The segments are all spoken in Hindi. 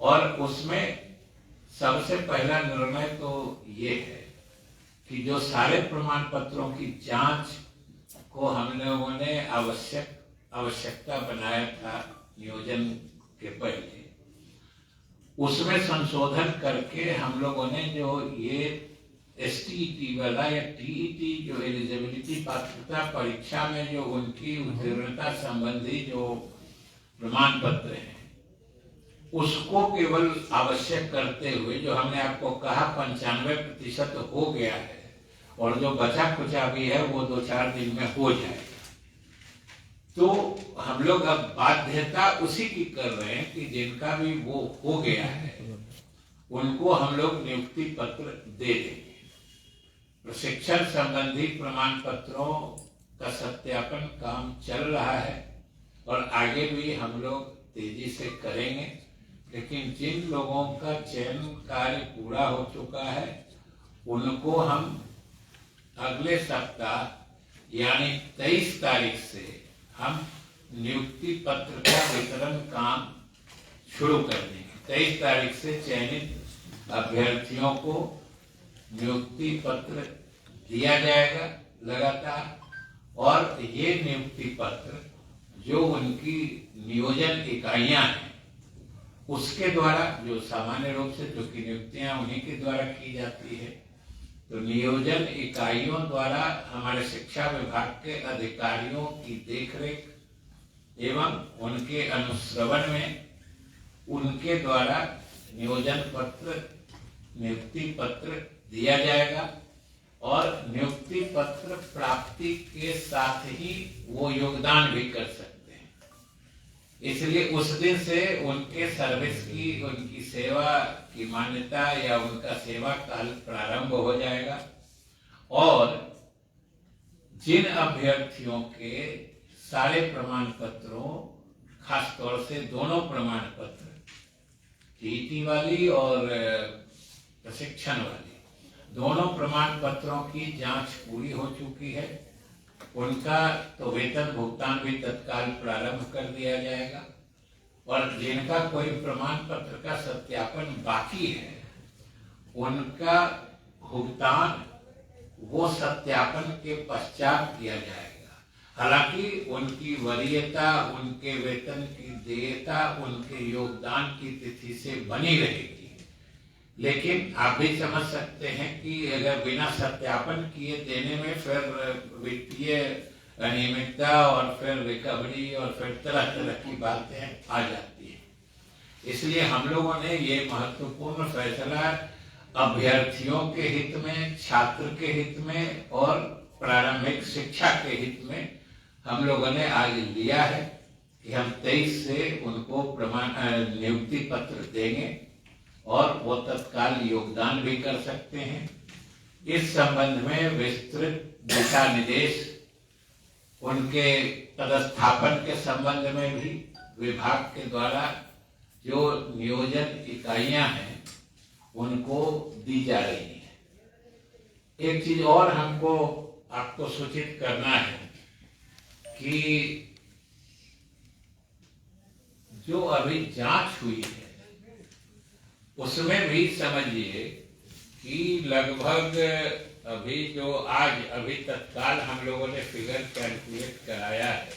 और उसमें सबसे पहला निर्णय तो ये है कि जो सारे प्रमाण पत्रों की जांच को हम लोगों ने आवश्यकता बनाया था नियोजन के पहले, उसमें संशोधन करके हम लोगों ने जो ये STET वाला या TET जो एलिजिबिलिटी पात्रता परीक्षा में जो उनकी उत्तीर्णता संबंधी जो प्रमाण पत्र हैं उसको केवल आवश्यक करते हुए, जो हमने आपको कहा 95% हो गया है और जो बचा कुचा भी है वो 2-4 दिन में हो जाएगा। तो हम लोग अब बाध्यता उसी की कर रहे हैं कि जिनका भी वो हो गया है उनको हम लोग नियुक्ति पत्र दे देंगे। प्रशिक्षण संबंधी प्रमाण पत्रों का सत्यापन काम चल रहा है और आगे भी हम लोग तेजी से करेंगे, लेकिन जिन लोगों का चयन कार्य पूरा हो चुका है उनको हम अगले सप्ताह यानी 23 तारीख से हम नियुक्ति पत्र का वितरण काम शुरू कर देंगे। 23 तारीख से चयनित अभ्यर्थियों को नियुक्ति पत्र दिया जाएगा लगातार, और ये नियुक्ति पत्र जो उनकी नियोजन इकाइयां हैं उसके द्वारा, जो सामान्य रूप से जो की नियुक्तियां उन्हीं के द्वारा की जाती है, तो नियोजन इकाइयों द्वारा हमारे शिक्षा विभाग के अधिकारियों की देखरेख एवं उनके अनुश्रवण में उनके द्वारा नियोजन पत्र, नियुक्ति पत्र दिया जाएगा और नियुक्ति पत्र प्राप्ति के साथ ही वो योगदान भी कर सकते हैं। इसलिए उस दिन से उनके सर्विस की, उनकी सेवा की मान्यता या उनका सेवा काल प्रारंभ हो जाएगा। और जिन अभ्यर्थियों के सारे प्रमाण पत्रों, खास तौर से दोनों प्रमाण पत्र, TET वाली और प्रशिक्षण वाली, दोनों प्रमाण पत्रों की जांच पूरी हो चुकी है, उनका तो वेतन भुगतान भी तत्काल प्रारंभ कर दिया जाएगा। और जिनका कोई प्रमाण पत्र का सत्यापन बाकी है उनका भुगतान वो सत्यापन के पश्चात किया जाएगा। हालांकि उनकी वरीयता, उनके वेतन की देयता उनके योगदान की तिथि से बनी रहेगी, लेकिन आप भी समझ सकते हैं कि अगर बिना सत्यापन किए देने में फिर वित्तीय अनियमितता और फिर रिकवरी और फिर तरह तरह की बातें आ जाती हैं। इसलिए हम लोगों ने ये महत्वपूर्ण फैसला अभ्यर्थियों के हित में, छात्र के हित में और प्रारंभिक शिक्षा के हित में हम लोगों ने आज लिया है कि हम 23 से उनको नियुक्ति पत्र देंगे और वो तत्काल योगदान भी कर सकते हैं। इस संबंध में विस्तृत दिशा निर्देश उनके पदस्थापन के संबंध में भी विभाग के द्वारा जो नियोजन इकाइयां हैं उनको दी जा रही है। एक चीज और हमको आपको सूचित करना है कि जो अभी जांच हुई है उसमें भी समझिए कि लगभग अभी जो आज अभी तत्काल हम लोगों ने फिगर कैलकुलेट कराया है,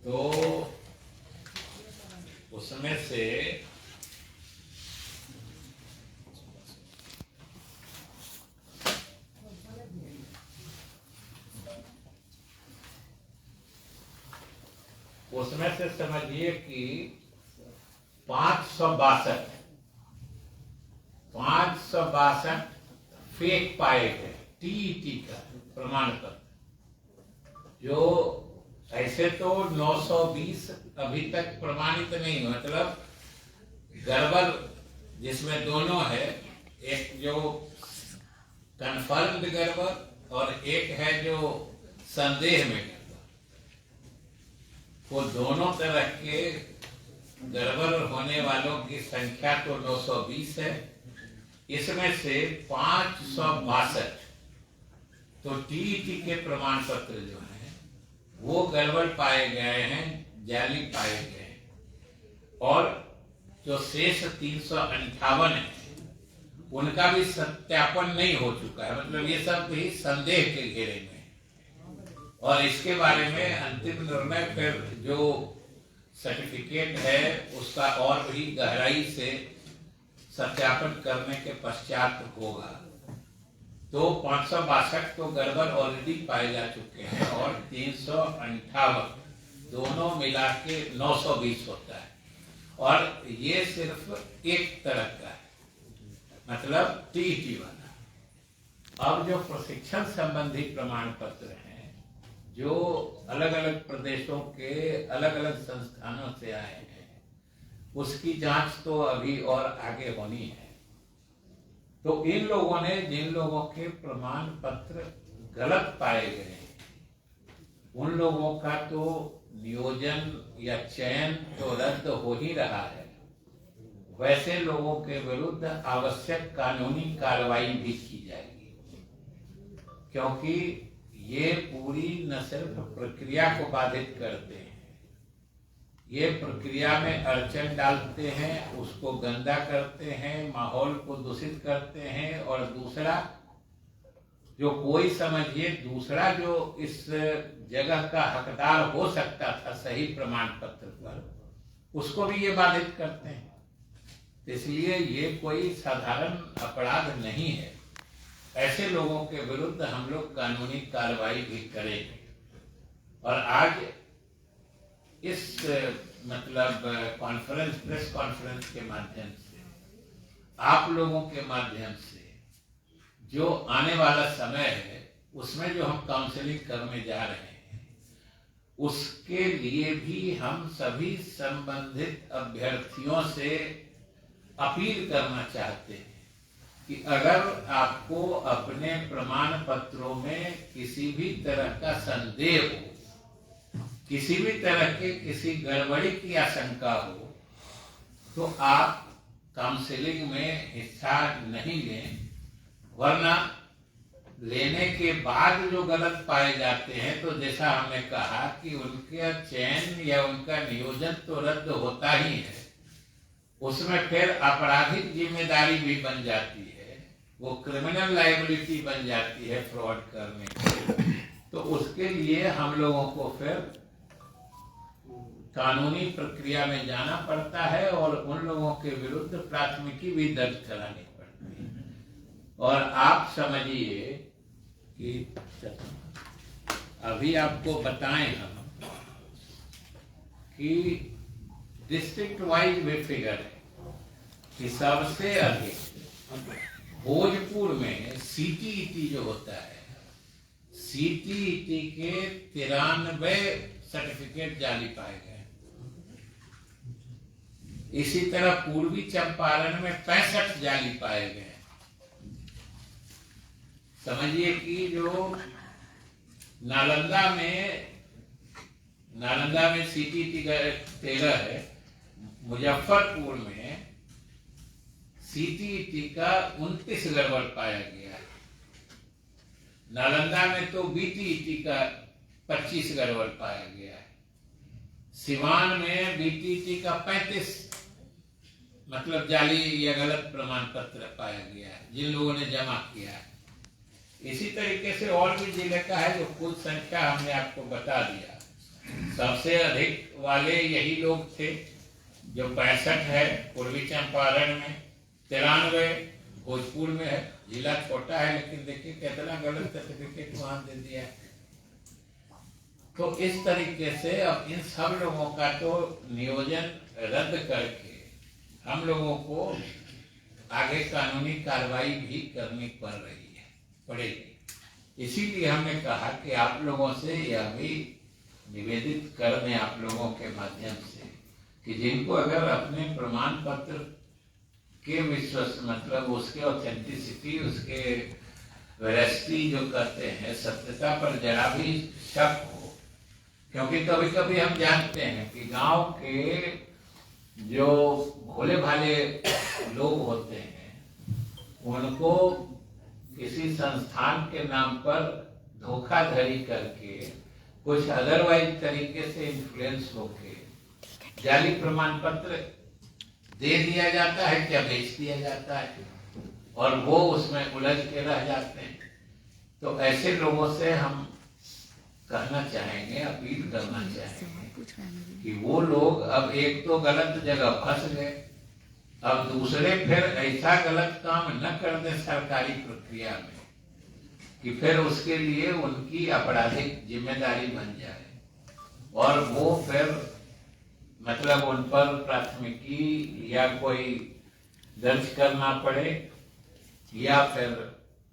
तो उसमें से समझिए कि 562 फेक पाए गए TET का प्रमाण पत्र, जो ऐसे तो 920 अभी तक प्रमाणित नहीं हुआ, मतलब गड़बड़ जिसमें दोनों है, एक जो कंफर्म्ड गड़बड़ और एक है जो संदेह में गड़बड़। वो दोनों तरह के गड़बड़ होने वालों की संख्या तो 920 है, इसमें से 562 तो TET के प्रमाण पत्र जो हैं वो गड़बड़ पाए गए हैं, जाली पाए गए हैं, और जो शेष 358 है उनका भी सत्यापन नहीं हो चुका है, मतलब ये सब भी संदेह के घेरे में। और इसके बारे में अंतिम निर्णय फिर जो सर्टिफिकेट है उसका और भी गहराई से सत्यापन करने के पश्चात होगा। तो 562 तो गड़बड़ ऑलरेडी पाए जा चुके हैं और 358 दोनों मिला के 920 होता है। और ये सिर्फ एक तरह का है, मतलब टीईटी वाला। अब जो प्रशिक्षण संबंधी प्रमाण पत्र हैं जो अलग अलग प्रदेशों के अलग अलग संस्थानों से आए हैं, उसकी जांच तो अभी और आगे होनी है। तो इन लोगों ने, जिन लोगों के प्रमाण पत्र गलत पाए गए उन लोगों का तो नियोजन या चयन तो रद्द हो ही रहा है, वैसे लोगों के विरुद्ध आवश्यक कानूनी कार्रवाई भी की जाएगी, क्योंकि ये पूरी न सिर्फ प्रक्रिया को बाधित करते हैं, ये प्रक्रिया में अड़चन डालते हैं, उसको गंदा करते हैं, माहौल को दूषित करते हैं। और दूसरा जो कोई समझिए दूसरा जो इस जगह का हकदार हो सकता था सही प्रमाण पत्र पर, उसको भी ये बाधित करते हैं। इसलिए ये कोई साधारण अपराध नहीं है, ऐसे लोगों के विरुद्ध हम लोग कानूनी कार्रवाई भी करेंगे। और आज इस मतलब प्रेस कॉन्फ्रेंस के माध्यम से, आप लोगों के माध्यम से जो आने वाला समय है उसमें जो हम काउंसलिंग करने जा रहे हैं, उसके लिए भी हम सभी संबंधित अभ्यर्थियों से अपील करना चाहते हैं कि अगर आपको अपने प्रमाण पत्रों में किसी भी तरह का संदेह हो, किसी भी तरह के किसी गड़बड़ी की आशंका हो, तो आप काउंसलिंग में हिस्सा नहीं लें, वरना लेने के बाद जो गलत पाए जाते हैं तो जैसा हमने कहा कि उनका चयन या उनका नियोजन तो रद्द होता ही है, उसमें फिर आपराधिक जिम्मेदारी भी बन जाती है, वो क्रिमिनल लायबिलिटी बन जाती है फ्रॉड करने की। तो उसके लिए हम लोगों को फिर कानूनी प्रक्रिया में जाना पड़ता है और उन लोगों के विरुद्ध प्राथमिकी भी दर्ज करानी पड़ती है। और आप समझिए कि अभी आपको बताएं हम कि डिस्ट्रिक्ट वाइज भी फिगर है कि सबसे अधिक भोजपुर में सीटीईटी जो होता है, सीटीईटी के 93 सर्टिफिकेट जाली पाए गए। इसी तरह पूर्वी चंपारण में 65 जाली पाए गए। समझिए कि जो नालंदा में सीटीईटी का 13 है, मुजफ्फरपुर में सीटीईटी का 29 गड़बड़ पाया गया है। नालंदा में तो बीटीईटी का 25 गड़बड़ पाया गया है। सिवान में बीटीईटी का 35 मतलब जाली या गलत प्रमाण पत्र पाया गया है जिन लोगों ने जमा किया है। इसी तरीके से और भी जिले का है जो कुल संख्या हमने आपको बता दिया। सबसे अधिक वाले यही लोग थे जो 65 है पूर्वी चंपारण में, 93 भोजपुर में है। जिला छोटा है लेकिन देखिए कितना गलत सर्टिफिकेट वहां दे दिया है। तो इस तरीके से अब इन सब लोगों का तो नियोजन रद्द करके हम लोगों को आगे कानूनी कार्रवाई भी करनी पड़ेगी। इसीलिए हमने कहा कि आप लोगों से यह भी निवेदित कर दें आप लोगों के माध्यम से कि जिनको अगर अपने प्रमाण पत्र के विश्वास मतलब उसके ऑथेंटिसिटी, उसके वेरासिटी जो कहते हैं, सत्यता पर जरा भी शक हो, क्योंकि कभी कभी हम जानते हैं कि गांव के जो भोले भाले लोग होते हैं उनको किसी संस्थान के नाम पर धोखाधड़ी करके कुछ अदरवाइज तरीके से इन्फ्लुएंस होके जाली प्रमाण पत्र दे दिया जाता है, क्या बेच दिया जाता है, और वो उसमें उलझ के रह जाते हैं। तो ऐसे लोगों से हम कहना चाहेंगे, अपील करना चाहेंगे कि वो लोग अब एक तो गलत जगह फंस गए, अब दूसरे फिर ऐसा गलत काम न कर दे सरकारी प्रक्रिया में कि फिर उसके लिए उनकी आपराधिक जिम्मेदारी बन जाए और वो फिर मतलब उन पर प्राथमिकी या कोई दर्ज करना पड़े या फिर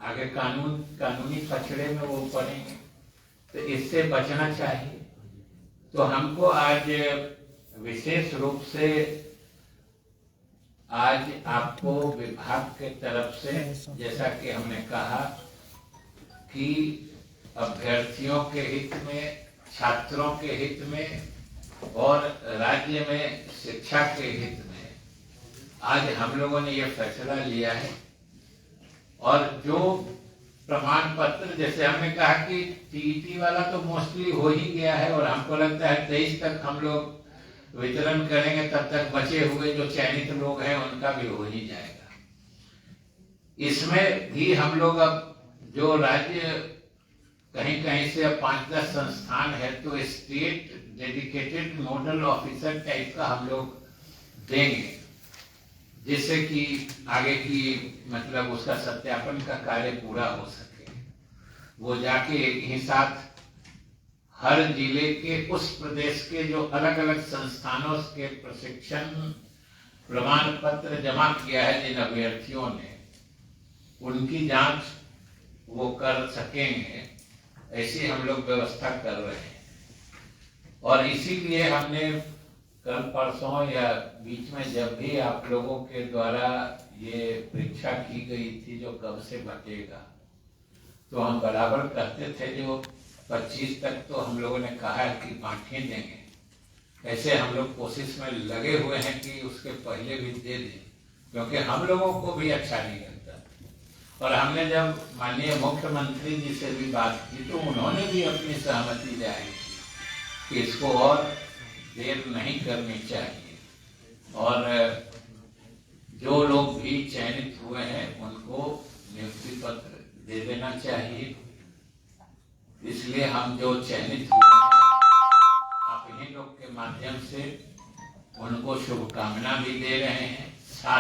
आगे कानूनी पछड़े में वो पड़ेंगे। तो इससे बचना चाहिए। तो हमको आज विशेष रूप से आज आपको विभाग के तरफ से, जैसा कि हमने कहा कि अभ्यर्थियों के हित में, छात्रों के हित में और राज्य में शिक्षा के हित में आज हम लोगों ने ये फैसला लिया है। और जो प्रमाण पत्र, जैसे हमने कहा कि टीईटी वाला तो मोस्टली हो ही गया है और हमको लगता है 23 तक हम लोग वितरण करेंगे, तब तक बचे हुए जो चयनित लोग हैं उनका भी हो ही जाएगा। इसमें भी हम लोग अब जो राज्य कहीं कहीं से अब 5-10 संस्थान है तो state dedicated nodal officer type का हम लोग देंगे, जिससे कि आगे की मतलब उसका सत्यापन का कार्य पूरा हो सके। वो जाके एक ही साथ हर जिले के उस प्रदेश के जो अलग अलग संस्थानों के प्रशिक्षण प्रमाण पत्र जमा किया है जिन अभ्यर्थियों ने, उनकी जांच वो कर सकेंगे, ऐसी हम लोग व्यवस्था कर रहे हैं। और इसीलिए हमने कल परसों या बीच में जब भी आप लोगों के द्वारा ये परीक्षा की गई थी जो कब से बटेगा, तो हम बराबर कहते थे जो 25 तक तो हम लोगों ने कहा है कि बांट ही देंगे। ऐसे हम लोग कोशिश में लगे हुए हैं कि उसके पहले भी दे दें, क्योंकि हम लोगों को भी अच्छा नहीं लगता। और हमने जब माननीय मुख्यमंत्री जी से भी बात की तो उन्होंने भी अपनी सहमति जाहिर की कि इसको और देर नहीं करनी चाहिए और जो लोग भी चयनित हुए हैं उनको नियुक्ति पत्र दे देना चाहिए। इसलिए हम जो चयनित हुए हैं आप इन्हीं लोग के माध्यम से उनको शुभकामना भी दे रहे हैं। साथ